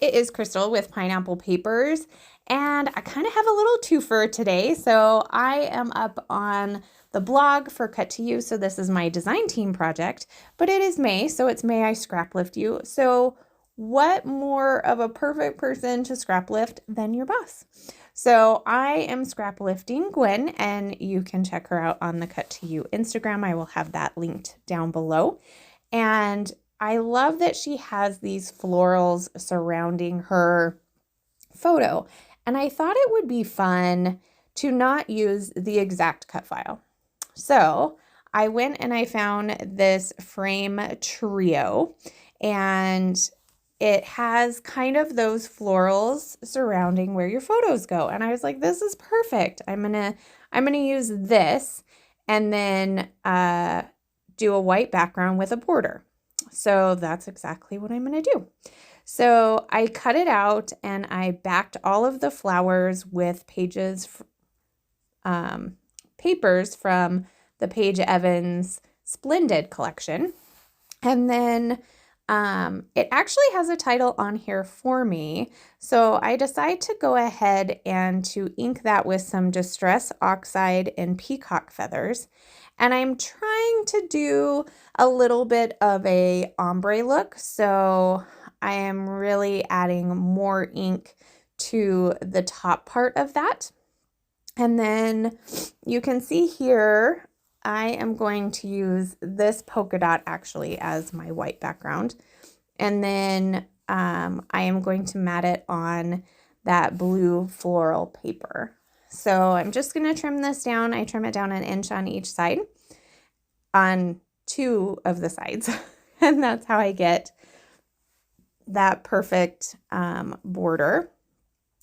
it is Crystal with Pineapple Papers, and I kind of have a little twofer today. So I am up on the blog for Cut to You, so this is my design team project, but it is May, so it's May I Scraplift You. So what more of a perfect person to scraplift than your boss? So I am scraplifting Gwen, and you can check her out on the Cut to You Instagram. I will have that linked down below. And I love that she has these florals surrounding her photo. And I thought it would be fun to not use the exact cut file. So I went and I found this frame trio, and it has kind of those florals surrounding where your photos go. And I was like, this is perfect. I'm gonna use this and then do a white background with a border. So that's exactly what I'm going to do. So I cut it out and I backed all of the flowers with papers from the Paige Evans Splendid collection. And then it actually has a title on here for me. So I decided to go ahead and to ink that with some Distress Oxide and Peacock Feathers. And I'm trying to do a little bit of a ombre look. So I am really adding more ink to the top part of that. And then you can see here, I am going to use this polka dot actually as my white background. And then I am going to mat it on that blue floral paper. So I'm just going to trim this down. I trim it down 1 inch on each side, on 2 of the sides. And that's how I get that perfect border.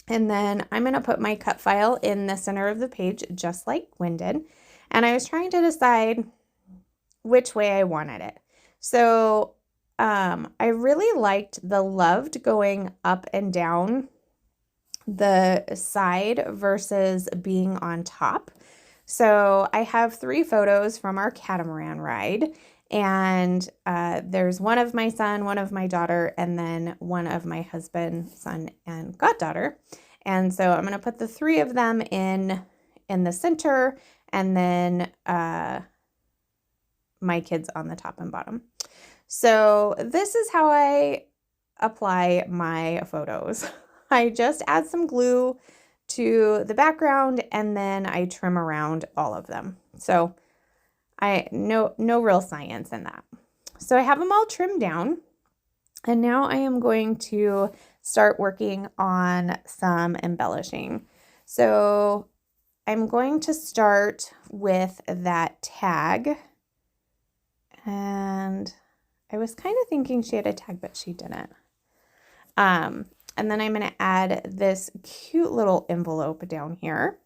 And then I'm going to put my cut file in the center of the page, just like Gwen did. And I was trying to decide which way I wanted it. So I really liked the loved going up and down the side versus being on top. So I have 3 photos from our catamaran ride, and there's one of my son, one of my daughter, and then one of my husband, son, and goddaughter. And so I'm going to put the 3 of them in the center, and then my kids on the top and bottom. So this is how I apply my photos. I just add some glue to the background, and then I trim around all of them. So no real science in that. So I have them all trimmed down, and now I am going to start working on some embellishing. So I'm going to start with that tag, and I was kind of thinking she had a tag, but she didn't. And then I'm going to add this cute little envelope down here.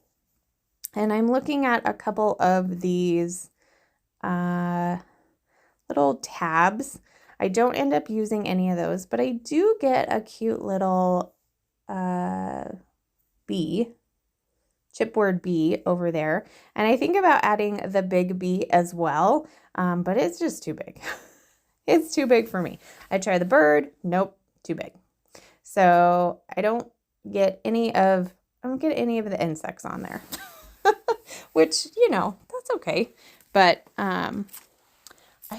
And I'm looking at a couple of these little tabs. I don't end up using any of those, but I do get a cute little bee, chipboard bee over there. And I think about adding the big bee as well, but it's just too big. It's too big for me. I try the bird. Nope, too big. So I don't get any of the insects on there, which, that's okay. But I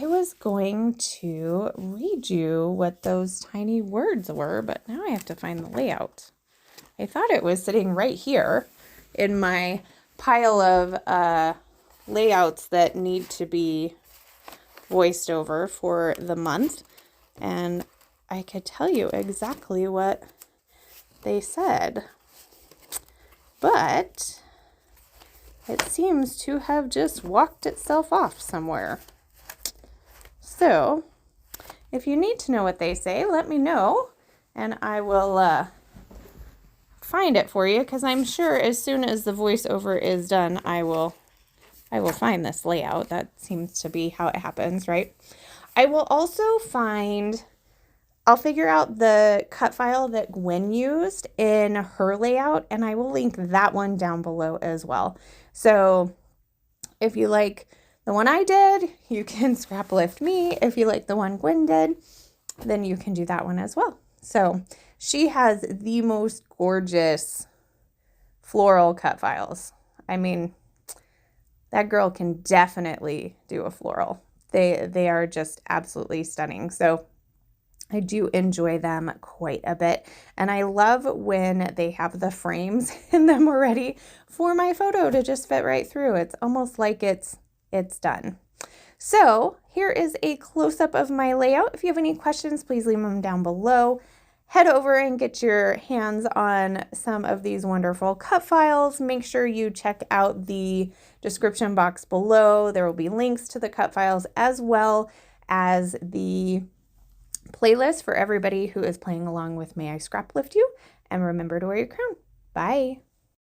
was going to read you what those tiny words were, but now I have to find the layout. I thought it was sitting right here in my pile of layouts that need to be voiced over for the month, and I could tell you exactly what they said, but it seems to have just walked itself off somewhere. So if you need to know what they say, let me know, and I will find it for you, because I'm sure as soon as the voiceover is done, I will find this layout. That seems to be how it happens, right? I will also I'll figure out the cut file that Gwen used in her layout, and I will link that one down below as well. So if you like the one I did, you can scraplift me. If you like the one Gwen did, then you can do that one as well. So she has the most gorgeous floral cut files. I mean, that girl can definitely do a floral. They are just absolutely stunning. So I do enjoy them quite a bit. And I love when they have the frames in them already for my photo to just fit right through. It's almost like it's done. So here is a close-up of my layout. If you have any questions, please leave them down below. Head over and get your hands on some of these wonderful cut files. Make sure you check out the description box below. There will be links to the cut files as well as the playlist for everybody who is playing along with May I Scraplift You. And remember to wear your crown. Bye.